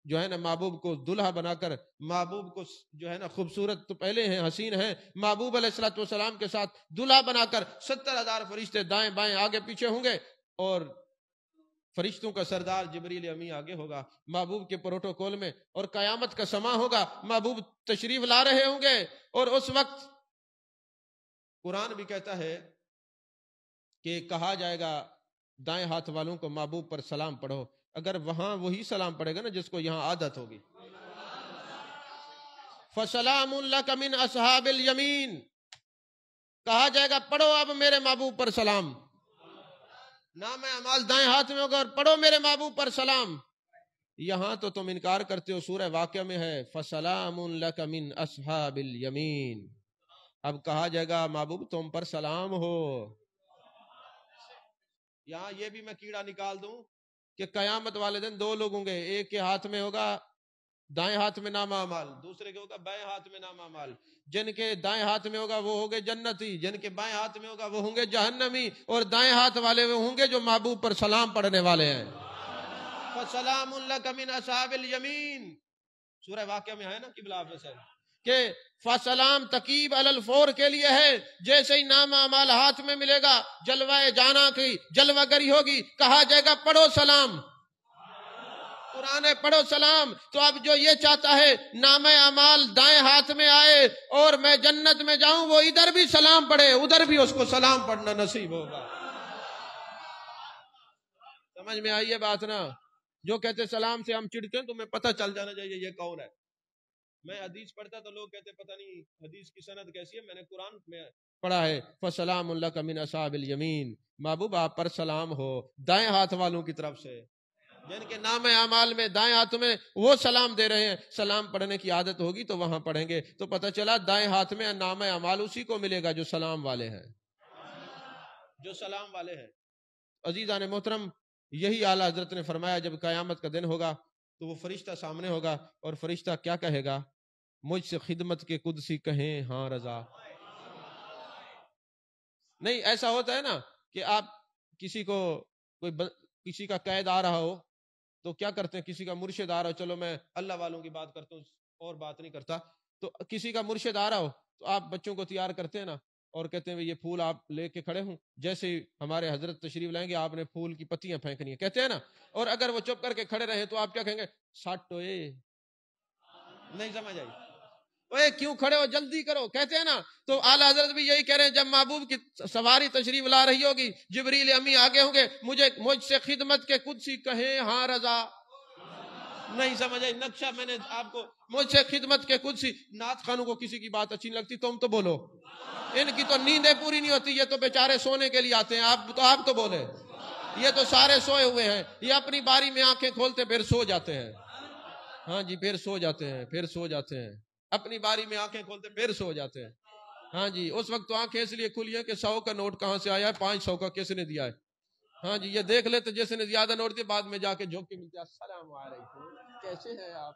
جو ہے نا محبوب کو دلہا بنا کر، محبوب کو جو ہے نا خوبصورت تو پہلے ہیں، حسین ہیں، محبوب علیہ الصلوۃ والسلام کے ساتھ دلہا بنا کر 70,000 فرشتے دائیں بائیں آگے پیچھے ہوں گے، اور فرشتوں کا سردار جبریل امی آگے ہوگا محبوب کے پروٹوکول میں، اور قیامت کا سما ہوگا، محبوب تشریف لا رہے ہوں گے، اور اس وقت قرآن بھی کہتا ہے کہ کہا جائے گا دائیں ہاتھ والوں کو محبوب پر سلام پڑھو۔ اگر وہاں وہی سلام پڑھے گا نا جس کو یہاں عادت ہوگی، فَسَلَامٌ لَكَ مِنْ أَصْحَابِ الْيَمِينَ، کہا جائے گا پڑھو اب میرے محبوب پر سلام، نام اعمال دائیں ہاتھ میں ہوگا اور پڑھو میرے محبوب پر سلام۔ یہاں تو تم انکار کرتے ہو، سورہ واقعہ میں ہے فَسَلَامٌ لَكَ مِنْ أَصْحَابِ الْيَمِينَ، اب کہا جائے گا محبوب تم پر سلام ہو۔ یہاں یہ بھی میں کیڑا نکال دوں کہ قیامت والے دن دو لوگ ہوں گے، ایک کے ہاتھ میں ہوگا دائیں ہاتھ میں نام اعمال، دوسرے کے ہوگا بائیں ہاتھ میں نام اعمال۔ جن کے دائیں ہاتھ میں ہوگا وہ ہوں گے جنتی، جن کے بائیں ہاتھ میں ہوگا وہ ہوں گے جہنمی، اور دائیں ہاتھ والے وہ ہوں گے جو محبوب پر سلام پڑھنے والے ہیں۔ فَسَلَامٌ لَكَ مِنْ أَصْحَابِ الْيَمِينَ، سورہ واقعہ میں ہے نا قبلہ آپ سے کہ فسلام تقیب علی الفور کے لیے ہے، جیسے ہی نام اعمال ہاتھ میں ملے گا جلوہ جانا کی جلوہ گری ہوگی، کہا جائے گا پڑھو سلام، قرآن پڑھو سلام۔ تو اب جو یہ چاہتا ہے نام اعمال دائیں ہاتھ میں آئے اور میں جنت میں جاؤں، وہ ادھر بھی سلام پڑھے، ادھر بھی اس کو سلام پڑھنا نصیب ہوگا۔ سمجھ میں آئی ہے بات نا؟ جو کہتے سلام سے ہم چڑھتے ہیں تو ہمیں پتہ چل جانا چاہیے یہ کون ہے۔ میں حدیث پڑھتا تو لوگ کہتے پتہ نہیں حدیث کی سند کیسی ہے، میں نے قرآن میں پڑھا ہے فَسَلَامٌ لَكَ مِنْ أَصْحَابِ الْيَمِينَ، محبوب آپ پر سلام ہو دائیں ہاتھ والوں کی طرف سے، جن کے نام اعمال میں دائیں ہاتھ میں وہ سلام دے رہے ہیں۔ سلام پڑھنے کی عادت ہوگی تو وہاں پڑھیں گے، تو پتہ چلا دائیں ہاتھ میں نام اعمال اسی کو ملے گا جو سلام والے ہیں، جو سلام والے ہیں۔ عزیزان محترم، یہی اعلیٰ حضرت نے فرمایا جب قیامت کا دن ہوگا تو وہ فرشتہ سامنے ہوگا اور فرشتہ کیا کہے گا؟ مجھ سے خدمت کے قدسی کہیں ہاں رضا۔ نہیں ایسا ہوتا ہے نا کہ آپ کسی کو کسی کا قید آ رہا ہو تو کیا کرتے ہیں، کسی کا مرشد آ رہا ہو، چلو میں اللہ والوں کی بات کرتا ہوں اور بات نہیں کرتا، تو کسی کا مرشد آ رہا ہو تو آپ بچوں کو تیار کرتے ہیں نا اور کہتے ہیں یہ پھول آپ لے کے کھڑے ہوں، جیسے ہی ہمارے حضرت تشریف لائیں گے آپ نے پھول کی پتیاں پھینکنی ہیں، کہتے ہیں نا، اور اگر وہ چپ کر کے کھڑے رہے تو آپ کیا کہیں گے؟ ساٹو نہیں سمجھ آئی؟ اے کیوں کھڑے ہو، جلدی کرو، کہتے ہیں نا۔ تو اعلیٰ حضرت بھی یہی کہہ رہے ہیں، جب محبوب کی سواری تشریف لا رہی ہوگی، جبریل امی آگے ہوں گے، مجھ سے خدمت کے قدسی کہیں ہاں رضا۔ نہیں سمجھ آئی نقشہ میں نے آپ کو؟ مجھ سے خدمت کے قدسی۔ نعت خانوں کو کسی کی بات اچھی نہیں لگتی، تم تو بولو، ان کی تو نیندیں پوری نہیں ہوتی، یہ تو بیچارے سونے کے لیے آتے ہیں، آپ تو بولے، یہ تو سارے سوئے ہوئے ہیں، یہ اپنی باری میں آنکھیں کھولتے پھر سو جاتے ہیں۔ ہاں جی، پھر سو جاتے ہیں، اپنی باری میں آنکھیں کھولتے پھر سو جاتے ہیں۔ ہاں جی، اس وقت تو آنکھیں اس لیے کھلی ہے کہ 100 کا نوٹ کہاں سے آیا ہے، 500 کا کس نے دیا ہے۔ ہاں جی، یہ دیکھ لیتے جس نے زیادہ نوٹ دیا، بعد میں جا کے جھوک کے ملتے، السلام علیکم، کیسے ہیں آپ؟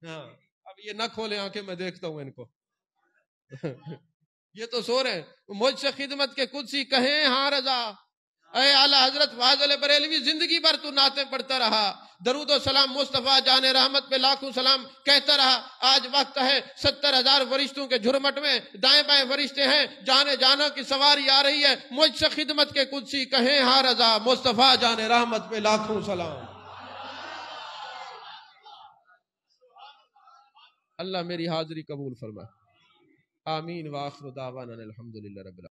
ہاں، اب یہ نہ کھولے آنکھیں، میں دیکھتا ہوں ان کو۔ یہ تو سو رہے ہیں۔ مجھ سے خدمت کے قدسی کہیں ہاں رضا۔ اے اعلیٰ حضرت فاضل بریلوی، زندگی بھر تو نعتیں پڑھتا رہا، درود و سلام مصطفیٰ جان رحمت پہ لاکھوں سلام کہتا رہا، آج وقت ہے 70,000 فرشتوں کے جھرمٹ میں دائیں بائیں فرشتے ہیں، جانے جانا کی سواری آ رہی ہے، مجھ سے خدمت کے قدسی کہیں ہاں رضا، مصطفیٰ جان رحمت پہ لاکھوں سلام۔ اللہ میری حاضری قبول فرمائے، آمین، وآخر دعوانا الحمدللہ رب العالمین۔